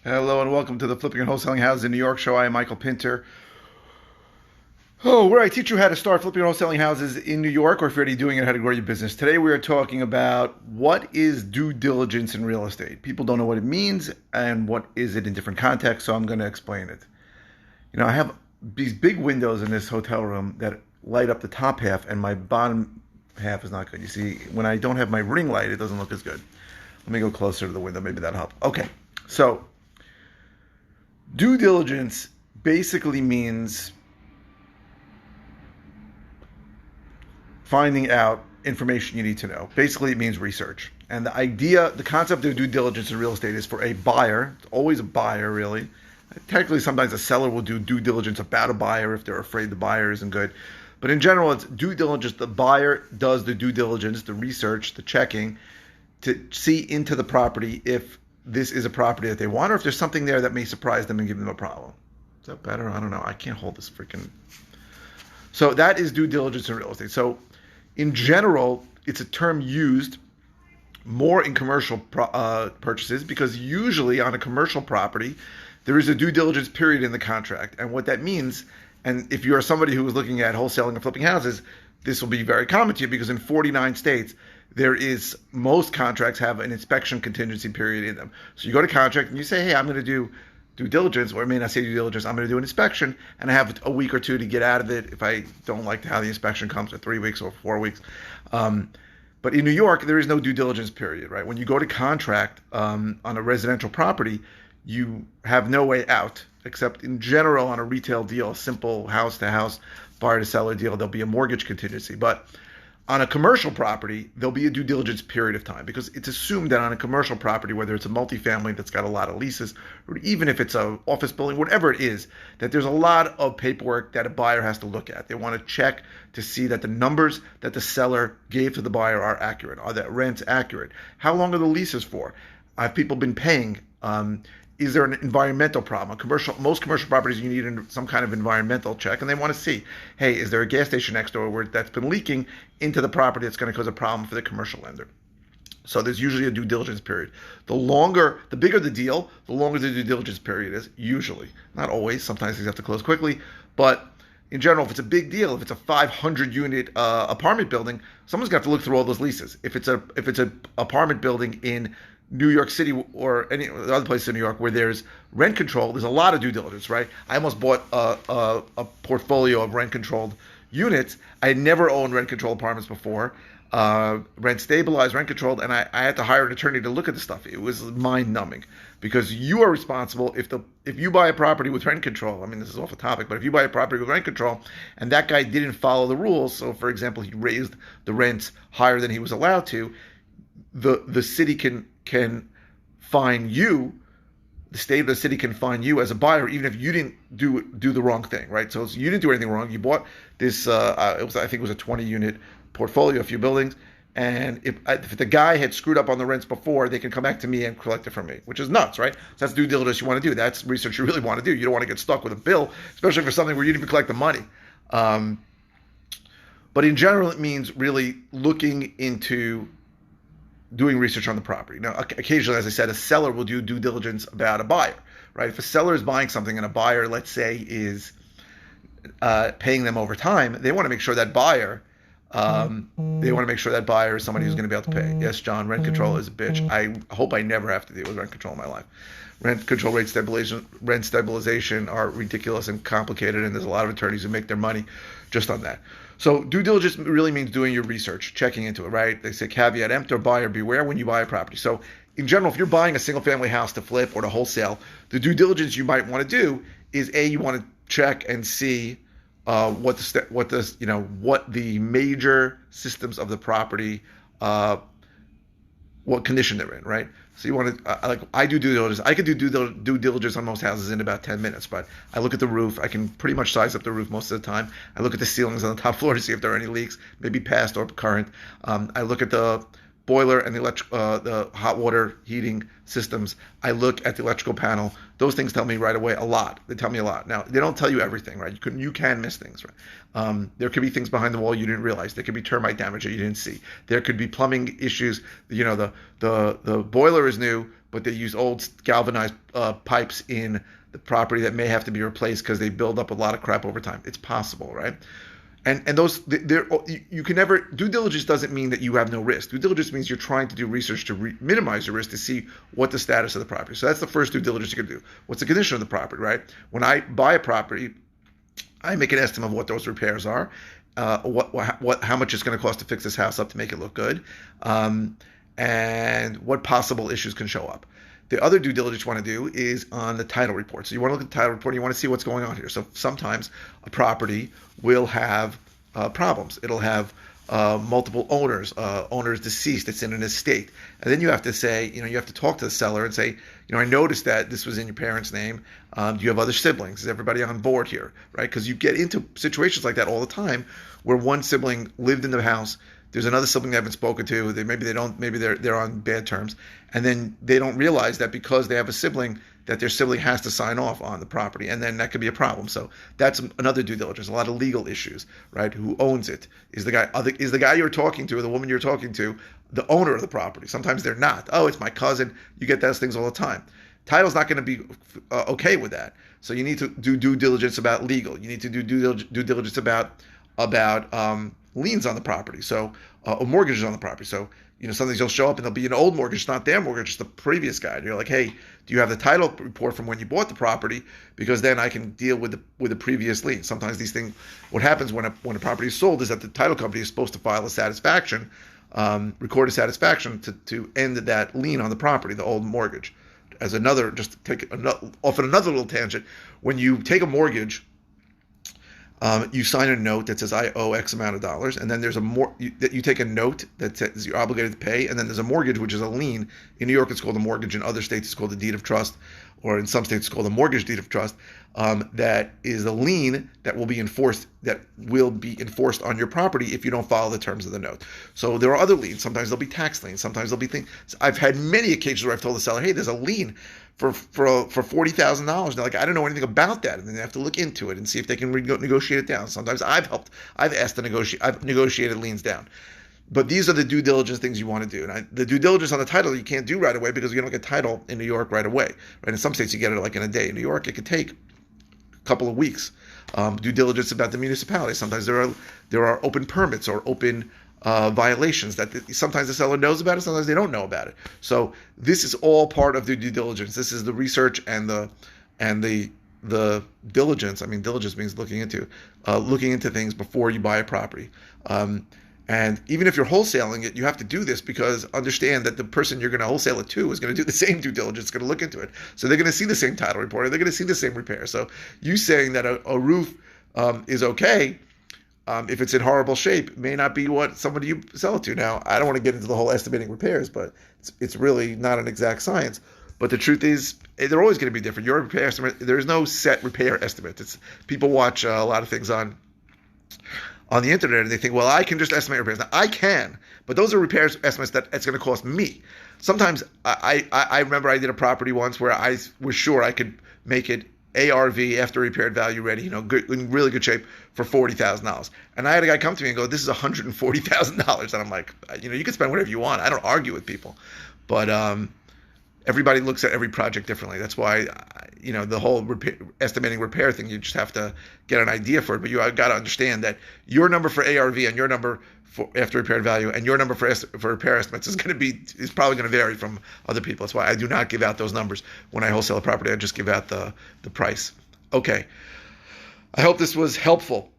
Hello and welcome to the Flipping and Wholesaling Houses in New York show. I am Michael Pinter. Where I teach you how to start flipping and wholesaling houses in New York, or if you're already doing it, how to grow your business. Today we are talking about what is due diligence in real estate. People don't know what it means and what is it in different contexts, so I'm going to explain it. I have these big windows in this hotel room that light up the top half, and my bottom half is not good. You see, when I don't have my ring light, it doesn't look as good. Let me go closer to the window. Maybe that'll help. Okay, so due diligence basically means finding out information you need to know. Basically, it means research. And the concept of due diligence in real estate is for a buyer. It's always a buyer, really. Technically, sometimes a seller will do due diligence about a buyer if they're afraid the buyer isn't good. But in general, it's due diligence. The buyer does the due diligence, the research, the checking to see into the property if this is a property that they want, or if there's something there that may surprise them and give them a problem. Is that better? I don't know. I can't hold this freaking. So that is due diligence in real estate. So in general, it's a term used more in commercial purchases because usually on a commercial property, there is a due diligence period in the contract. And what that means, and if you are somebody who is looking at wholesaling and flipping houses, this will be very common to you because in 49 states, most contracts have an inspection contingency period in them. So you go to contract and you say, hey, I'm going to do due diligence, or I may not say due diligence, I'm going to do an inspection, and I have a week or two to get out of it if I don't like how the inspection comes, or 3 weeks or 4 weeks. But in New York, there is no due diligence period, right? When you go to contract on a residential property, you have no way out, except in general on a retail deal, a simple house-to-house, buyer-to-seller deal, there'll be a mortgage contingency. But on a commercial property, there'll be a due diligence period of time because it's assumed that on a commercial property, whether it's a multifamily that's got a lot of leases, or even if it's an office building, whatever it is, that there's a lot of paperwork that a buyer has to look at. They want to check to see that the numbers that the seller gave to the buyer are accurate. Are that rents accurate? How long are the leases for? Have people been paying? Is there an environmental problem? Most commercial properties, you need some kind of environmental check, and they want to see, hey, is there a gas station next door that's been leaking into the property that's going to cause a problem for the commercial lender? So there's usually a due diligence period. The bigger the deal, the longer the due diligence period is, usually. Not always, sometimes things have to close quickly, but in general, if it's a big deal, if it's a 500-unit apartment building, someone's got to look through all those leases. If it's a apartment building in New York City or any other place in New York where there's rent control, there's a lot of due diligence, right? I almost bought a portfolio of rent-controlled units. I had never owned rent-controlled apartments before, rent stabilized, rent controlled, and I had to hire an attorney to look at the stuff. It was mind-numbing because you are responsible if you buy a property with rent control. I mean, this is off the topic, but if you buy a property with rent control and that guy didn't follow the rules, so for example, he raised the rents higher than he was allowed to, the city can fine you. The state of the city can fine you as a buyer, even if you didn't do the wrong thing, right? So you didn't do anything wrong. You bought this. I think it was a 20-unit portfolio, a few buildings, and if the guy had screwed up on the rents before, they can come back to me and collect it from me, which is nuts, right? So that's due diligence you want to do. That's research you really want to do. You don't want to get stuck with a bill, especially for something where you didn't even collect the money. But in general, it means really looking into doing research on the property. Now, occasionally, as I said, a seller will do due diligence about a buyer, right? If a seller is buying something and a buyer, let's say, is paying them over time, they want to make sure that buyer is somebody who's going to be able to pay. Yes, John, rent control is a bitch. I hope I never have to deal with rent control in my life. Rent control, rent stabilization are ridiculous and complicated, and there's a lot of attorneys who make their money just on that. So due diligence really means doing your research, checking into it, right? They say caveat emptor, buyer beware when you buy a property. So in general, if you're buying a single family house to flip or to wholesale, the due diligence you might want to do is you want to check and see what the major systems of the property, what condition they're in, right? So you want to, I do due diligence. I could do due diligence on most houses in about 10 minutes, but I look at the roof. I can pretty much size up the roof most of the time. I look at the ceilings on the top floor to see if there are any leaks, maybe past or current. I look at the boiler and the hot water heating systems. I look at the electrical panel. Those things tell me right away a lot. They tell me a lot. Now, they don't tell you everything, right? You can miss things, right? There could be things behind the wall you didn't realize. There could be termite damage that you didn't see. There could be plumbing issues. The boiler is new, but they use old galvanized pipes in the property that may have to be replaced because they build up a lot of crap over time. It's possible, right? And those you can never. Due diligence doesn't mean that you have no risk. Due diligence means you're trying to do research to minimize your risk to see what the status of the property. So that's the first due diligence you can do. What's the condition of the property, right? When I buy a property, I make an estimate of what those repairs are, how much it's going to cost to fix this house up to make it look good, and what possible issues can show up. The other due diligence you want to do is on the title report. So you want to look at the title report and you want to see what's going on here. So sometimes a property will have problems. It'll have multiple owners, owners deceased, it's in an estate. And then you have to say, you have to talk to the seller and say, I noticed that this was in your parents' name. Do you have other siblings? Is everybody on board here, right? Because you get into situations like that all the time where one sibling lived in the house, there's another sibling they haven't spoken to. Maybe they're on bad terms, and then they don't realize that because they have a sibling, that their sibling has to sign off on the property, and then that could be a problem. So that's another due diligence. A lot of legal issues, right? Who owns it? Is the guy you're talking to, or the woman you're talking to, the owner of the property? Sometimes they're not. Oh, it's my cousin. You get those things all the time. Title's not going to be okay with that. So you need to do due diligence about legal. You need to do due diligence about liens on the property, so or mortgages on the property. So sometimes you'll show up and there'll be an old mortgage, it's not their mortgage, it's the previous guy. And you're like, hey, do you have the title report from when you bought the property? Because then I can deal with the previous lien. Sometimes these things, what happens when a property is sold is that the title company is supposed to file a satisfaction, record a satisfaction to end that lien on the property, the old mortgage. As another, just take off on another little tangent, when you take a mortgage, you sign a note that says I owe X amount of dollars, and then there's you take a note that says you're obligated to pay, and then there's a mortgage, which is a lien. In New York, it's called a mortgage. In other states, it's called a deed of trust, or in some states, it's called a mortgage deed of trust. That is a lien that will be enforced on your property if you don't follow the terms of the note. So there are other liens. Sometimes there'll be tax liens. Sometimes there'll be things. I've had many occasions where I've told the seller, hey, there's a lien for $40,000. They're like, I don't know anything about that, and then they have to look into it and see if they can negotiate it down. Sometimes I've asked to negotiate. I've negotiated liens down. But these are the due diligence things you want to do. And the due diligence on the title you can't do right away because you don't get title in New York right away. Right? In some states you get it like in a day. In New York it could take a couple of weeks. Due diligence about the municipality. Sometimes there are open permits or open violations that sometimes the seller knows about it, sometimes they don't know about it. So this is all part of the due diligence. This is the research and the diligence. I mean, diligence means looking into things before you buy a property. And even if you're wholesaling it, you have to do this because understand that the person you're going to wholesale it to is going to do the same due diligence, going to look into it. So they're going to see the same title report, or they're going to see the same repair. So you saying that a roof is okay, if it's in horrible shape, may not be what somebody you sell it to. Now, I don't want to get into the whole estimating repairs, but it's really not an exact science. But the truth is, they're always going to be different. Your repair estimate, there is no set repair estimate. People watch a lot of things on the internet and they think, well, I can just estimate repairs. Now, I can, but those are repairs estimates that it's going to cost me. Sometimes I remember I did a property once where I was sure I could make it ARV, after repaired value ready, good, in really good shape for $40,000. And I had a guy come to me and go, this is $140,000. And I'm like, you can spend whatever you want. I don't argue with people. But everybody looks at every project differently. That's why, the whole estimating repair thing, you just have to get an idea for it. But you got to understand that your number for ARV and your number for after repaired value and your number for repair estimates is probably going to vary from other people. That's why I do not give out those numbers when I wholesale a property. I just give out the price. Okay. I hope this was helpful.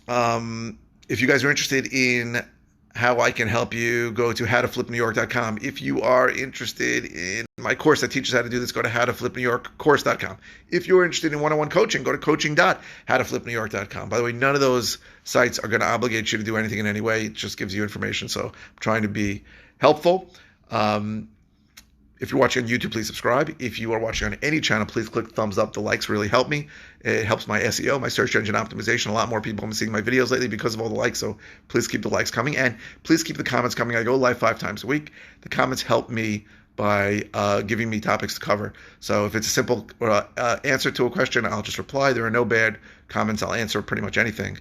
If you guys are interested in how I can help you, go to howtoflipnewyork.com. If you are interested in my course that teaches how to do this, go to howtoflipnewyorkcourse.com. If you're interested in one-on-one coaching, go to coaching.howtoflipnewyork.com. By the way, none of those sites are going to obligate you to do anything in any way. It just gives you information. So I'm trying to be helpful. If you're watching on YouTube, please subscribe. If you are watching on any channel, please click thumbs up. The likes really help me. It helps my SEO, my search engine optimization. A lot more people have been seeing my videos lately because of all the likes, so please keep the likes coming. And please keep the comments coming. I go live 5 times a week. The comments help me by giving me topics to cover. So if it's a simple answer to a question, I'll just reply. There are no bad comments. I'll answer pretty much anything.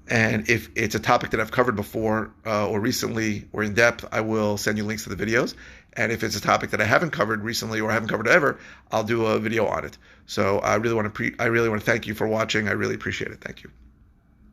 And if it's a topic that I've covered before or recently or in depth, I will send you links to the videos. And if it's a topic that I haven't covered recently or I haven't covered ever, I'll do a video on it. So I really want to thank you for watching. I really appreciate it. Thank you.